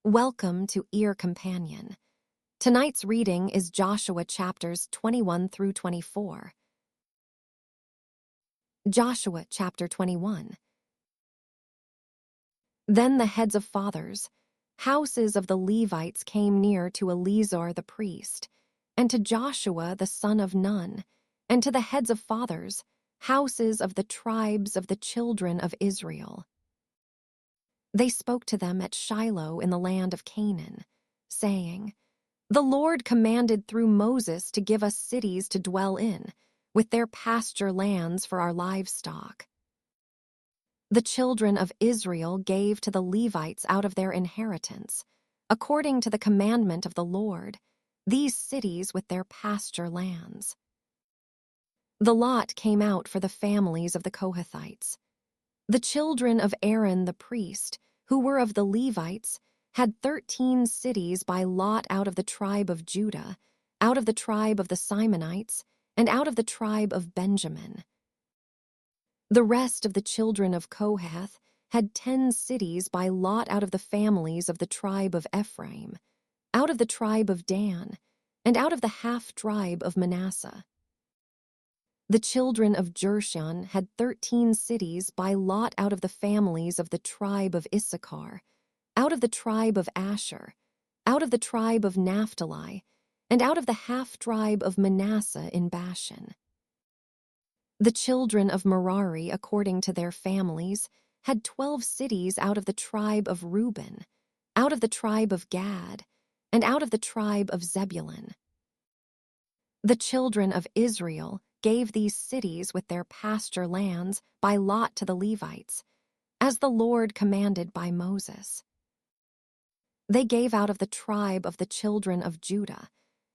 Welcome to Ear Companion. Tonight's reading is Joshua chapters 21 through 24. Joshua chapter 21. Then the heads of fathers, houses of the Levites came near to Eleazar the priest, and to Joshua the son of Nun, and to the heads of fathers, houses of the tribes of the children of Israel. They spoke to them at Shiloh in the land of Canaan, saying, "The Lord commanded through Moses to give us cities to dwell in, with their pasture lands for our livestock." The children of Israel gave to the Levites out of their inheritance, according to the commandment of the Lord, these cities with their pasture lands. The lot came out for the families of the Kohathites. The children of Aaron the priest, who were of the Levites, had 13 cities by lot out of the tribe of Judah, out of the tribe of the Simonites, and out of the tribe of Benjamin. The rest of the children of Kohath had 10 cities by lot out of the families of the tribe of Ephraim, out of the tribe of Dan, and out of the half-tribe of Manasseh. The children of Jershon had 13 cities by lot out of the families of the tribe of Issachar, out of the tribe of Asher, out of the tribe of Naphtali, and out of the half-tribe of Manasseh in Bashan. The children of Merari, according to their families, had 12 cities out of the tribe of Reuben, out of the tribe of Gad, and out of the tribe of Zebulun. The children of Israel gave these cities with their pasture lands by lot to the Levites, as the Lord commanded by Moses. They gave out of the tribe of the children of Judah,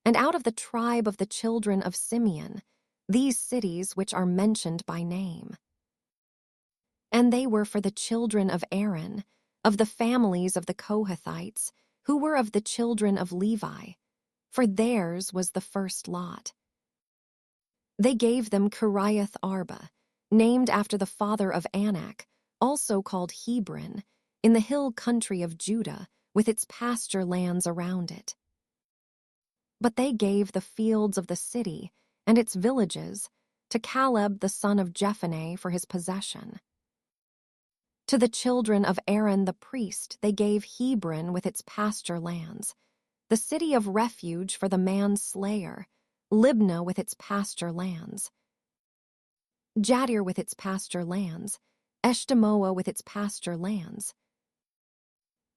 and out of the tribe of the children of Simeon, these cities which are mentioned by name. And they were for the children of Aaron, of the families of the Kohathites, who were of the children of Levi, for theirs was the first lot. They gave them Kiriath Arba, named after the father of Anak, also called Hebron, in the hill country of Judah, with its pasture lands around it. But they gave the fields of the city and its villages to Caleb the son of Jephunneh for his possession. To the children of Aaron the priest they gave Hebron with its pasture lands, the city of refuge for the manslayer, Libnah with its pasture lands, Jatir with its pasture lands, Eshtemoa with its pasture lands,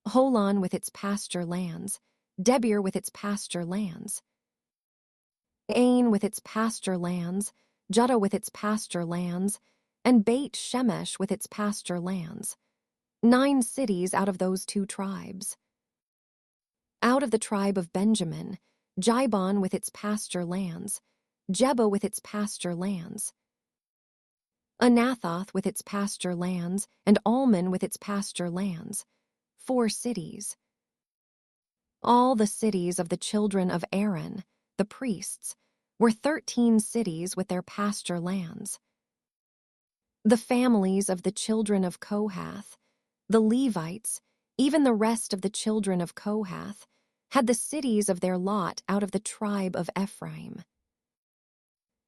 Holon with its pasture lands, Debir with its pasture lands, Ain with its pasture lands, Judah with its pasture lands, and Beit Shemesh with its pasture lands, 9 cities out of those 2 tribes. Out of the tribe of Benjamin, Jibon with its pasture lands, Jeba with its pasture lands, Anathoth with its pasture lands, and Almon with its pasture lands, 4 cities. All the cities of the children of Aaron, the priests, were 13 cities with their pasture lands. The families of the children of Kohath, the Levites, even the rest of the children of Kohath, had the cities of their lot out of the tribe of Ephraim.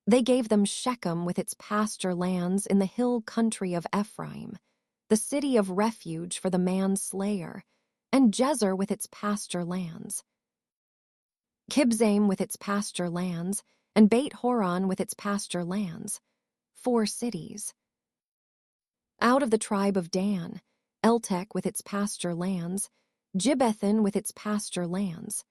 They gave them Shechem with its pasture lands in the hill country of Ephraim, the city of refuge for the manslayer, and Jezer with its pasture lands, Kibzaim with its pasture lands, and Beit Horon with its pasture lands, 4 cities. Out of the tribe of Dan, Eltek with its pasture lands, Gibbethon with its pasture lands,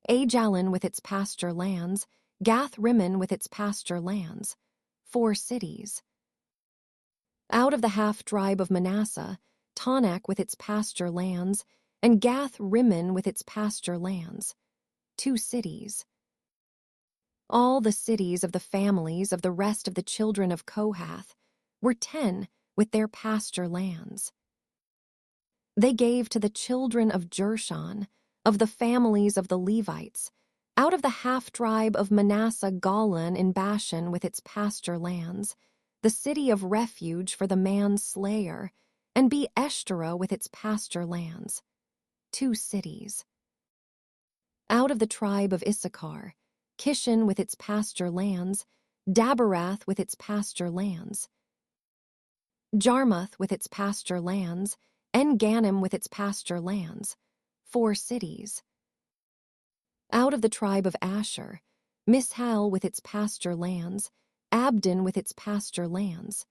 Ajalon with its pasture lands, Gath-Rimmon with its pasture lands, 4 cities. Out of the half-tribe of Manasseh, Tanak with its pasture lands, and Gath-Rimmon with its pasture lands, 2 cities. All the cities of the families of the rest of the children of Kohath were 10 with their pasture lands. They gave to the children of Jershon, of the families of the Levites, out of the half-tribe of Manasseh Golan in Bashan with its pasture lands, the city of refuge for the manslayer, and Be Eshtera with its pasture lands, 2 cities. Out of the tribe of Issachar, Kishon with its pasture lands, Daberath with its pasture lands, Jarmuth with its pasture lands, En-Gannim with its pasture lands, 4 cities. Out of the tribe of Asher, Mishal with its pasture lands, Abdon with its pasture lands,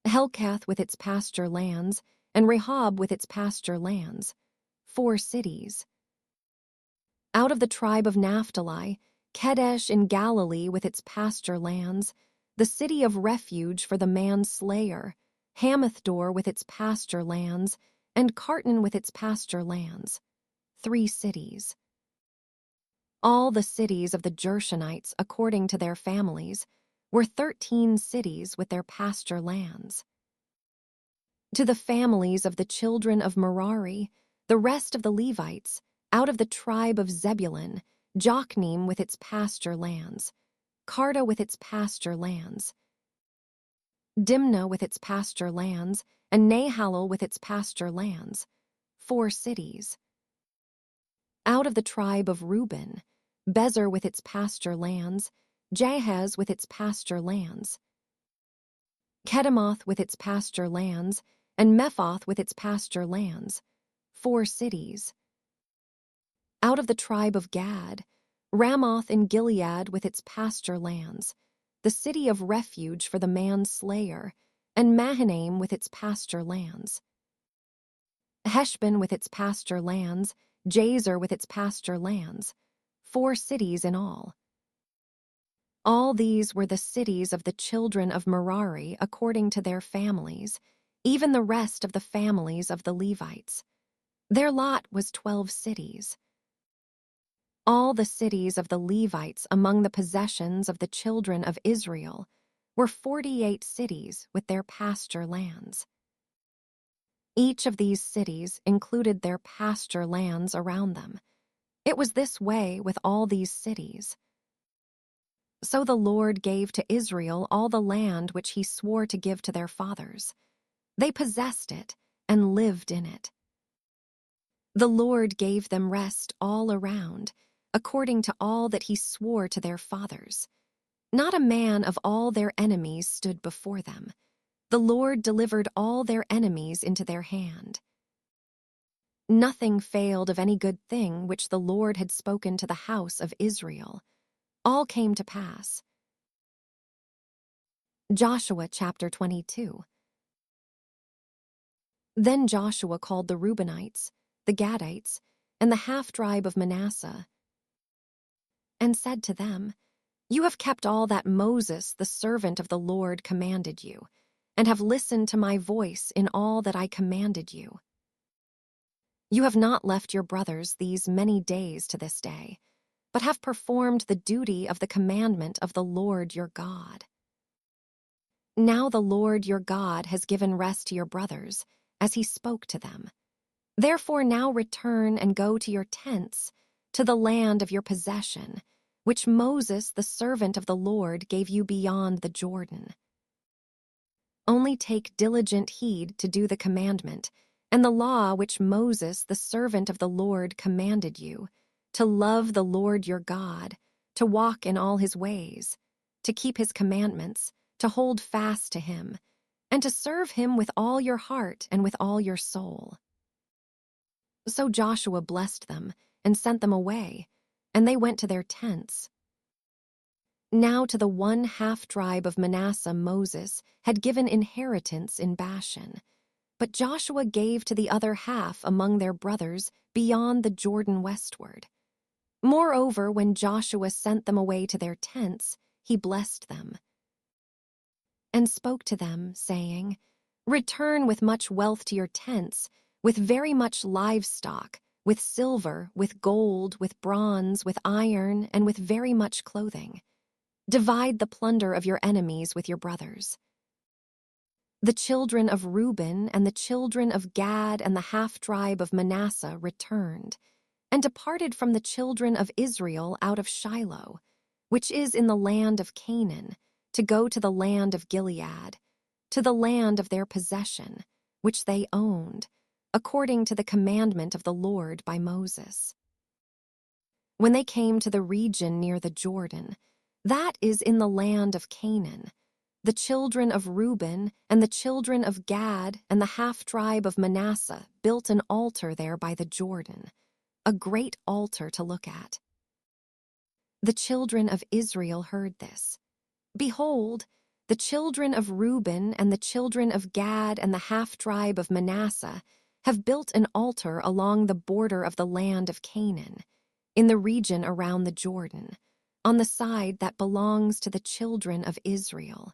Helkath with its pasture lands, and Rehob with its pasture lands, 4 cities. Out of the tribe of Naphtali, Kedesh in Galilee with its pasture lands, the city of refuge for the manslayer, Hamathdor with its pasture lands, and Kartan with its pasture lands, 3 cities. All the cities of the Gershonites, according to their families, were 13 cities with their pasture lands. To the families of the children of Merari, the rest of the Levites, out of the tribe of Zebulun, Jokneam with its pasture lands, Karta with its pasture lands, Dimnah with its pasture lands, and Nahalal with its pasture lands, 4 cities. Out of the tribe of Reuben, Bezer with its pasture lands, Jahaz with its pasture lands, Kedemoth with its pasture lands, and Mephoth with its pasture lands, 4 cities. Out of the tribe of Gad, Ramoth in Gilead with its pasture lands, the city of refuge for the manslayer, and Mahanaim with its pasture lands, Heshbon with its pasture lands, Jazer with its pasture lands, 4 cities in all. All these were the cities of the children of Merari according to their families, even the rest of the families of the Levites. Their lot was 12 cities. All the cities of the Levites among the possessions of the children of Israel were 48 cities with their pasture lands. Each of these cities included their pasture lands around them. It was this way with all these cities. So the Lord gave to Israel all the land which he swore to give to their fathers. They possessed it and lived in it. The Lord gave them rest all around, according to all that he swore to their fathers. Not a man of all their enemies stood before them. The Lord delivered all their enemies into their hand. Nothing failed of any good thing which the Lord had spoken to the house of Israel. All came to pass. Joshua chapter 22. Then Joshua called the Reubenites, the Gadites, and the half-tribe of Manasseh, and said to them, "You have kept all that Moses, the servant of the Lord, commanded you, and have listened to my voice in all that I commanded you. You have not left your brothers these many days to this day, but have performed the duty of the commandment of the Lord your God. Now the Lord your God has given rest to your brothers, as he spoke to them. Therefore now return and go to your tents, to the land of your possession, which Moses, the servant of the Lord, gave you beyond the Jordan. Only take diligent heed to do the commandment and the law which Moses, the servant of the Lord, commanded you, to love the Lord your God, to walk in all his ways, to keep his commandments, to hold fast to him, and to serve him with all your heart and with all your soul." So Joshua blessed them and sent them away, and they went to their tents. Now to the one half-tribe of Manasseh Moses had given inheritance in Bashan, but Joshua gave to the other half among their brothers beyond the Jordan westward. Moreover, when Joshua sent them away to their tents, he blessed them and spoke to them, saying, "Return with much wealth to your tents, with very much livestock, with silver, with gold, with bronze, with iron, and with very much clothing. Divide the plunder of your enemies with your brothers." The children of Reuben and the children of Gad and the half-tribe of Manasseh returned, and departed from the children of Israel out of Shiloh, which is in the land of Canaan, to go to the land of Gilead, to the land of their possession, which they owned, according to the commandment of the Lord by Moses. When they came to the region near the Jordan, that is in the land of Canaan, the children of Reuben and the children of Gad and the half-tribe of Manasseh built an altar there by the Jordan, a great altar to look at. The children of Israel heard this. Behold, the children of Reuben and the children of Gad and the half-tribe of Manasseh have built an altar along the border of the land of Canaan, in the region around the Jordan, on the side that belongs to the children of Israel.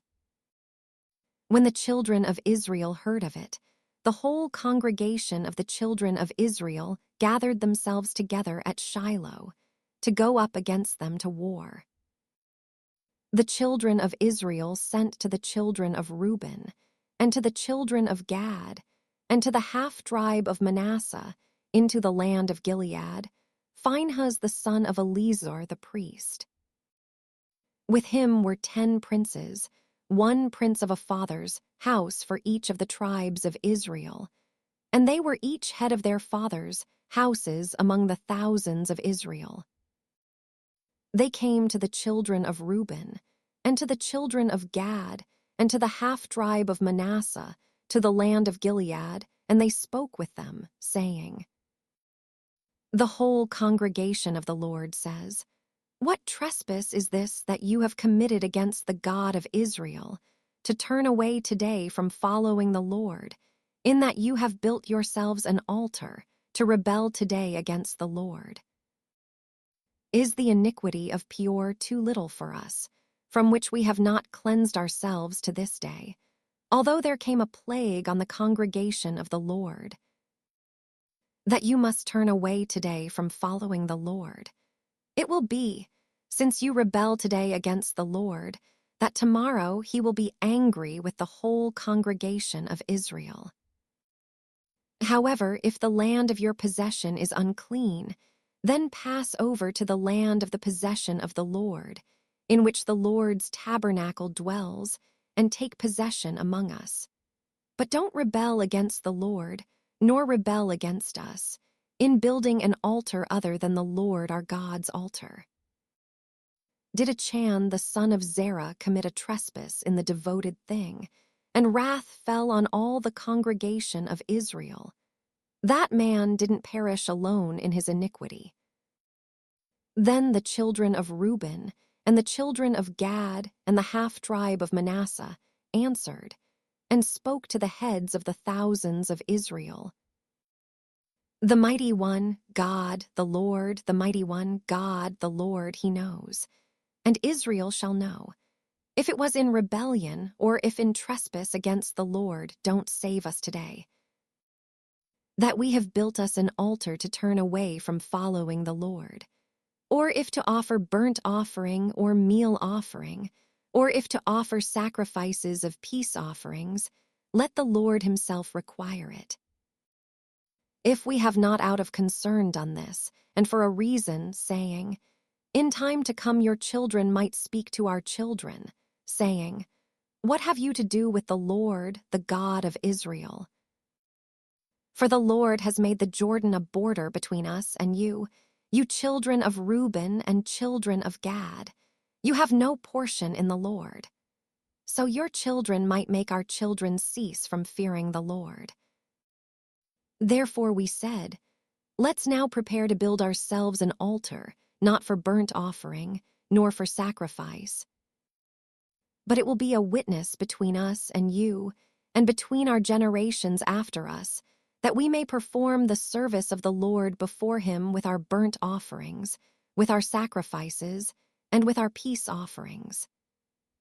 When the children of Israel heard of it, the whole congregation of the children of Israel gathered themselves together at Shiloh to go up against them to war. The children of Israel sent to the children of Reuben, and to the children of Gad, and to the half-tribe of Manasseh, into the land of Gilead, Phinehas the son of Eleazar the priest. With him were 10 princes, 1 prince of a father's house for each of the tribes of Israel, and they were each head of their fathers' houses among the thousands of Israel. They came to the children of Reuben, and to the children of Gad, and to the half-tribe of Manasseh, to the land of Gilead, and they spoke with them, saying, "The whole congregation of the Lord says, what trespass is this that you have committed against the God of Israel, to turn away today from following the Lord, in that you have built yourselves an altar, to rebel today against the Lord? Is the iniquity of Peor too little for us, from which we have not cleansed ourselves to this day, although there came a plague on the congregation of the Lord, that you must turn away today from following the Lord? It will be, since you rebel today against the Lord, that tomorrow he will be angry with the whole congregation of Israel. However, if the land of your possession is unclean, then pass over to the land of the possession of the Lord, in which the Lord's tabernacle dwells, and take possession among us. But don't rebel against the Lord, nor rebel against us, in building an altar other than the Lord our God's altar." Did Achan the son of Zerah commit a trespass in the devoted thing, and wrath fell on all the congregation of Israel? That man didn't perish alone in his iniquity. Then the children of Reuben and the children of Gad and the half-tribe of Manasseh answered and spoke to the heads of the thousands of Israel. "The mighty one, God, the Lord, the mighty one, God, the Lord, he knows. And Israel shall know. If it was in rebellion or if in trespass against the Lord, don't save us today. That we have built us an altar to turn away from following the Lord. Or if to offer burnt offering or meal offering, or if to offer sacrifices of peace offerings, let the Lord himself require it. If we have not out of concern done this, and for a reason, saying, in time to come your children might speak to our children, saying, what have you to do with the Lord, the God of Israel? For the Lord has made the Jordan a border between us and you children of Reuben and children of Gad. You have no portion in the Lord. So your children might make our children cease from fearing the Lord. Therefore we said, let's now prepare to build ourselves an altar, not for burnt offering, nor for sacrifice. But it will be a witness between us and you, and between our generations after us, that we may perform the service of the Lord before him with our burnt offerings, with our sacrifices, and with our peace offerings.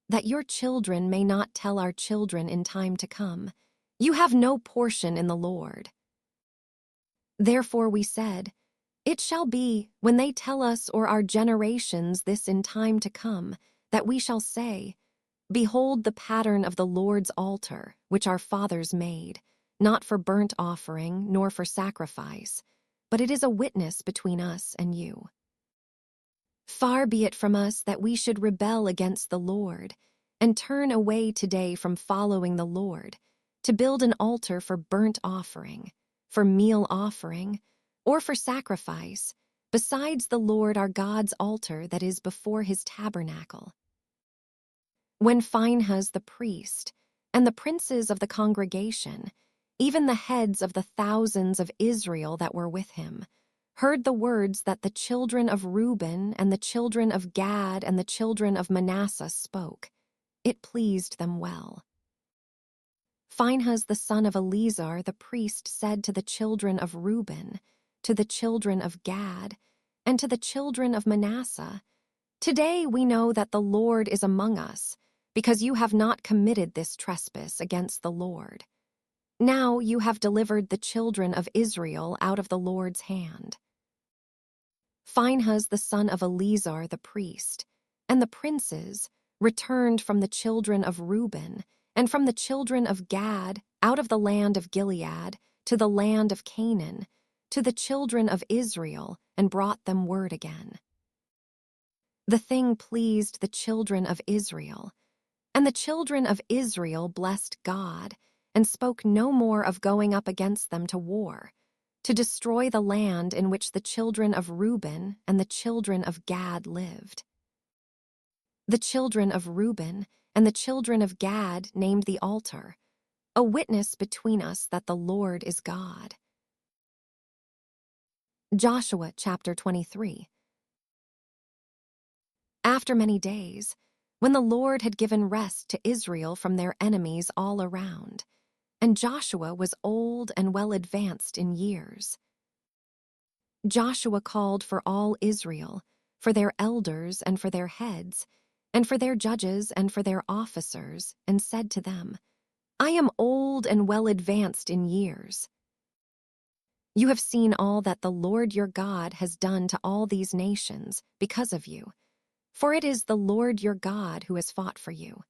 That your children may not tell our children in time to come, you have no portion in the Lord. Therefore we said, it shall be, when they tell us or our generations this in time to come, that we shall say, behold the pattern of the Lord's altar, which our fathers made, not for burnt offering, nor for sacrifice, but it is a witness between us and you. Far be it from us that we should rebel against the Lord, and turn away today from following the Lord, to build an altar for burnt offering, for meal offering, or for sacrifice, besides the Lord our God's altar that is before his tabernacle. When Phinehas the priest, and the princes of the congregation, even the heads of the thousands of Israel that were with him, heard the words that the children of Reuben and the children of Gad and the children of Manasseh spoke, it pleased them well. Phinehas the son of Eleazar the priest said to the children of Reuben, to the children of Gad, and to the children of Manasseh, "Today we know that the Lord is among us, because you have not committed this trespass against the Lord. Now you have delivered the children of Israel out of the Lord's hand." Phinehas the son of Eleazar the priest, and the princes, returned from the children of Reuben, and from the children of Gad, out of the land of Gilead, to the land of Canaan, to the children of Israel, and brought them word again. The thing pleased the children of Israel, and the children of Israel blessed God, and spoke no more of going up against them to war, to destroy the land in which the children of Reuben and the children of Gad lived. The children of Reuben and the children of Gad named the altar, "A witness between us that the Lord is God." Joshua chapter 23. After many days, when the Lord had given rest to Israel from their enemies all around, and Joshua was old and well advanced in years, Joshua called for all Israel, for their elders and for their heads, and for their judges and for their officers, and said to them, "I am old and well advanced in years. You have seen all that the Lord your God has done to all these nations because of you, for it is the Lord your God who has fought for you.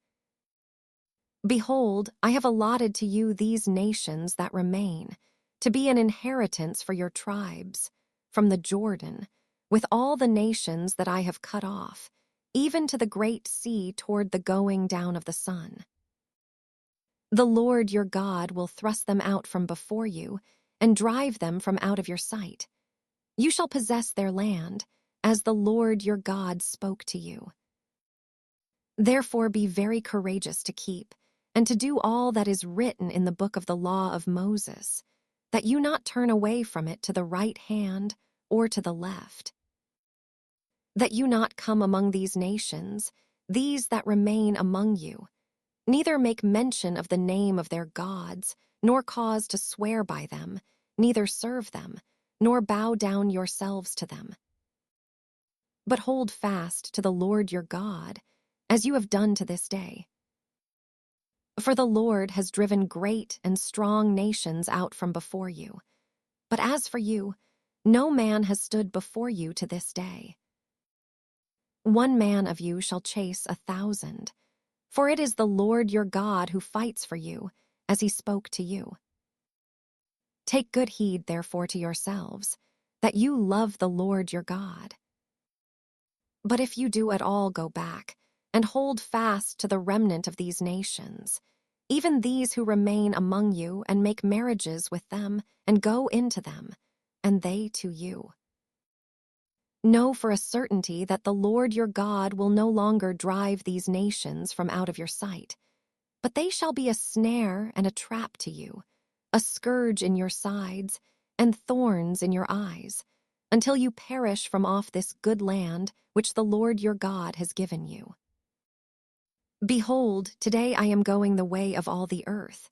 Behold, I have allotted to you these nations that remain, to be an inheritance for your tribes, from the Jordan, with all the nations that I have cut off, even to the great sea toward the going down of the sun. The Lord your God will thrust them out from before you, and drive them from out of your sight. You shall possess their land, as the Lord your God spoke to you. Therefore be very courageous to keep, and to do all that is written in the book of the law of Moses, that you not turn away from it to the right hand or to the left, that you not come among these nations, these that remain among you, neither make mention of the name of their gods, nor cause to swear by them, neither serve them, nor bow down yourselves to them. But hold fast to the Lord your God, as you have done to this day. For the Lord has driven great and strong nations out from before you. But as for you, no man has stood before you to this day. One man of you shall chase 1,000, for it is the Lord your God who fights for you, as he spoke to you. Take good heed, therefore, to yourselves, that you love the Lord your God. But if you do at all go back, and hold fast to the remnant of these nations, even these who remain among you, and make marriages with them, and go into them, and they to you, know for a certainty that the Lord your God will no longer drive these nations from out of your sight, but they shall be a snare and a trap to you, a scourge in your sides, and thorns in your eyes, until you perish from off this good land which the Lord your God has given you. Behold, today I am going the way of all the earth.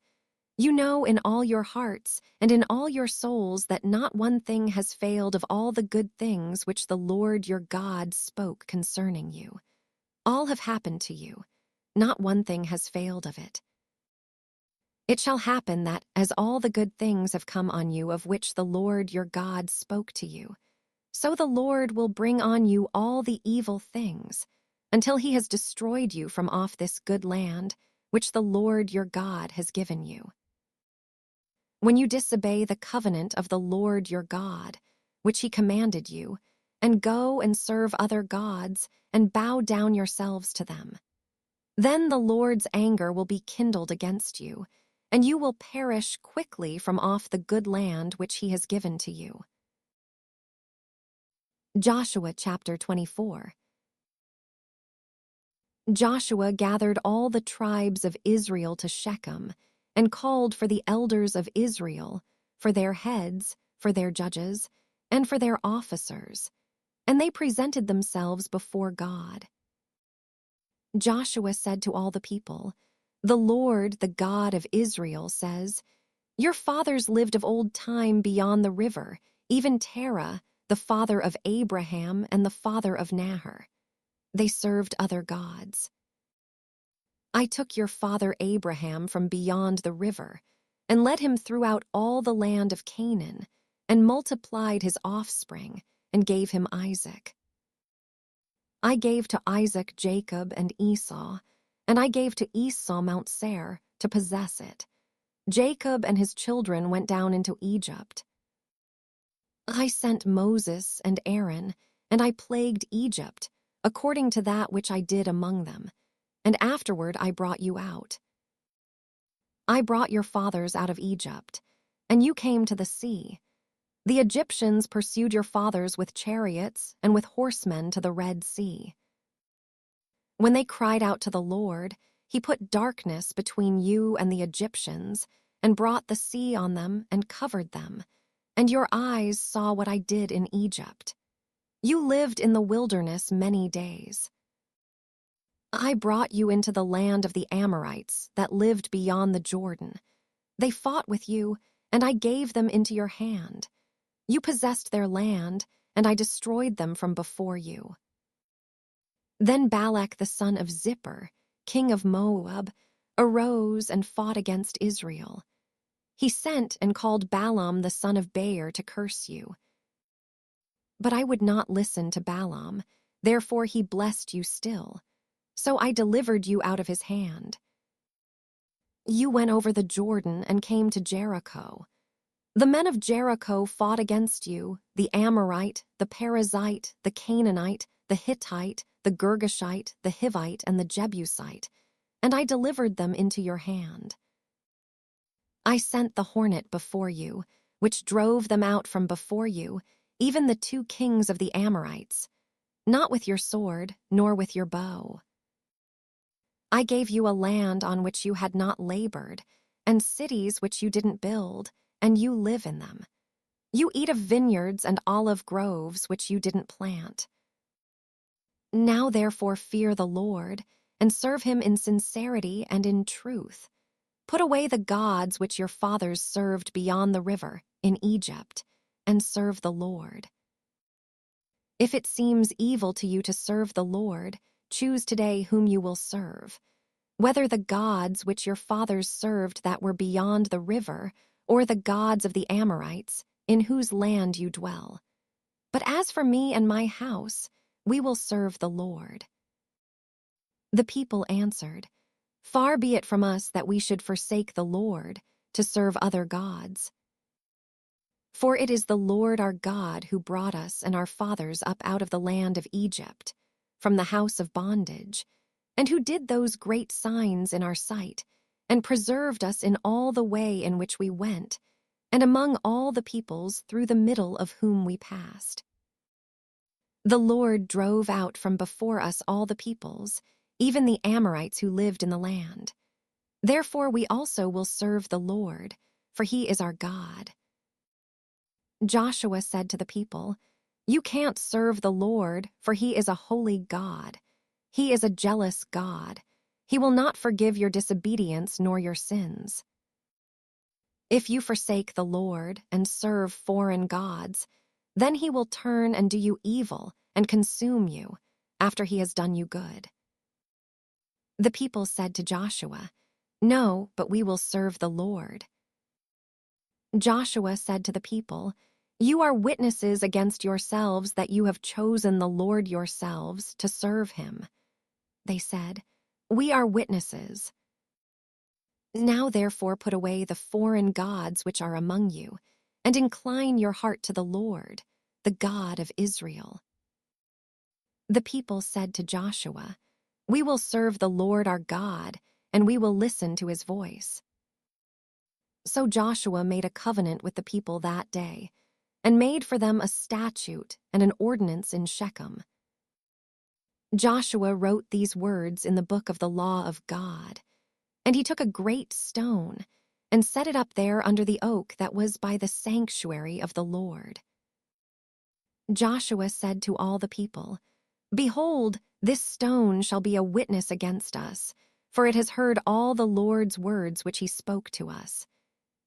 You know in all your hearts and in all your souls that not one thing has failed of all the good things which the Lord your God spoke concerning you. All have happened to you, not one thing has failed of it. It shall happen that, as all the good things have come on you of which the Lord your God spoke to you, so the Lord will bring on you all the evil things, until he has destroyed you from off this good land which the Lord your God has given you. When you disobey the covenant of the Lord your God, which he commanded you, and go and serve other gods, and bow down yourselves to them, then the Lord's anger will be kindled against you, and you will perish quickly from off the good land which he has given to you. Joshua chapter 24. Joshua gathered all the tribes of Israel to Shechem and called for the elders of Israel, for their heads, for their judges, and for their officers, and they presented themselves before God. Joshua said to all the people, "The Lord, the God of Israel, says, Your fathers lived of old time beyond the river, even Terah, the father of Abraham and the father of Nahor. They served other gods. I took your father Abraham from beyond the river and led him throughout all the land of Canaan and multiplied his offspring and gave him Isaac. I gave to Isaac Jacob and Esau, and I gave to Esau Mount Seir to possess it. Jacob and his children went down into Egypt. I sent Moses and Aaron, and I plagued Egypt, according to that which I did among them, and afterward I brought you out. I brought your fathers out of Egypt, and you came to the sea. The Egyptians pursued your fathers with chariots and with horsemen to the Red Sea. When they cried out to the Lord, he put darkness between you and the Egyptians, and brought the sea on them and covered them, and your eyes saw what I did in Egypt. You lived in the wilderness many days. I brought you into the land of the Amorites that lived beyond the Jordan. They fought with you, and I gave them into your hand. You possessed their land, and I destroyed them from before you. Then Balak the son of Zippor, king of Moab, arose and fought against Israel. He sent and called Balaam the son of Beor to curse you. But I would not listen to Balaam, therefore he blessed you still. So I delivered you out of his hand. You went over the Jordan and came to Jericho. The men of Jericho fought against you, the Amorite, the Perizzite, the Canaanite, the Hittite, the Girgashite, the Hivite, and the Jebusite, and I delivered them into your hand. I sent the hornet before you, which drove them out from before you, even the 2 kings of the Amorites, not with your sword, nor with your bow. I gave you a land on which you had not labored, and cities which you didn't build, and you live in them. You eat of vineyards and olive groves which you didn't plant. Now therefore fear the Lord, and serve him in sincerity and in truth. Put away the gods which your fathers served beyond the river, in Egypt, and serve the Lord. If it seems evil to you to serve the Lord, choose today whom you will serve, whether the gods which your fathers served that were beyond the river, or the gods of the Amorites, in whose land you dwell. But as for me and my house, we will serve the Lord. The people answered, Far be it from us that we should forsake the Lord, to serve other gods. For it is the Lord our God who brought us and our fathers up out of the land of Egypt, from the house of bondage, and who did those great signs in our sight, and preserved us in all the way in which we went, and among all the peoples through the middle of whom we passed. The Lord drove out from before us all the peoples, even the Amorites who lived in the land. Therefore we also will serve the Lord, for he is our God. Joshua said to the people, You can't serve the Lord, for he is a holy God. He is a jealous God. He will not forgive your disobedience nor your sins. If you forsake the Lord and serve foreign gods, then he will turn and do you evil and consume you after he has done you good. The people said to Joshua, No, but we will serve the Lord. Joshua said to the people, You are witnesses against yourselves that you have chosen the Lord yourselves to serve him. They said, We are witnesses. Now therefore put away the foreign gods which are among you, and incline your heart to the Lord, the God of Israel. The people said to Joshua, We will serve the Lord our God, and we will listen to his voice. So Joshua made a covenant with the people that day, and made for them a statute and an ordinance in Shechem. Joshua wrote these words in the book of the law of God, and he took a great stone and set it up there under the oak that was by the sanctuary of the Lord. Joshua said to all the people, "Behold, this stone shall be a witness against us, for it has heard all the Lord's words which he spoke to us.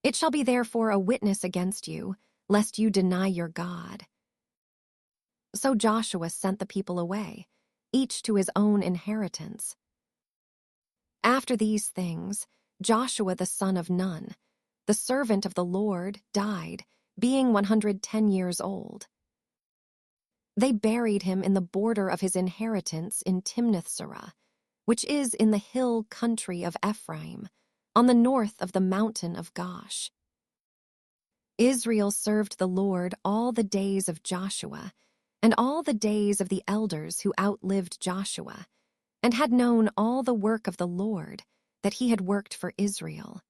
It shall be therefore a witness against you, lest you deny your God." So Joshua sent the people away, each to his own inheritance. After these things, Joshua the son of Nun, the servant of the Lord, died, being 110 years old. They buried him in the border of his inheritance in Timnath-serah, which is in the hill country of Ephraim, on the north of the mountain of Gosh. Israel served the Lord all the days of Joshua, and all the days of the elders who outlived Joshua, and had known all the work of the Lord that he had worked for Israel.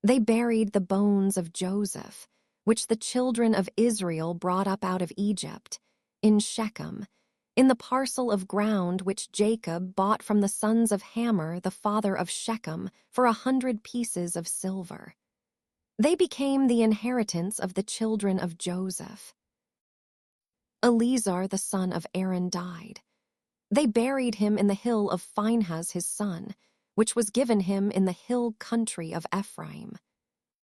They buried the bones of Joseph, which the children of Israel brought up out of Egypt, in Shechem, in the parcel of ground which Jacob bought from the sons of Hamor, the father of Shechem, for 100 pieces of silver. They became the inheritance of the children of Joseph. Eleazar the son of Aaron died. They buried him in the hill of Phinehas his son, which was given him in the hill country of Ephraim.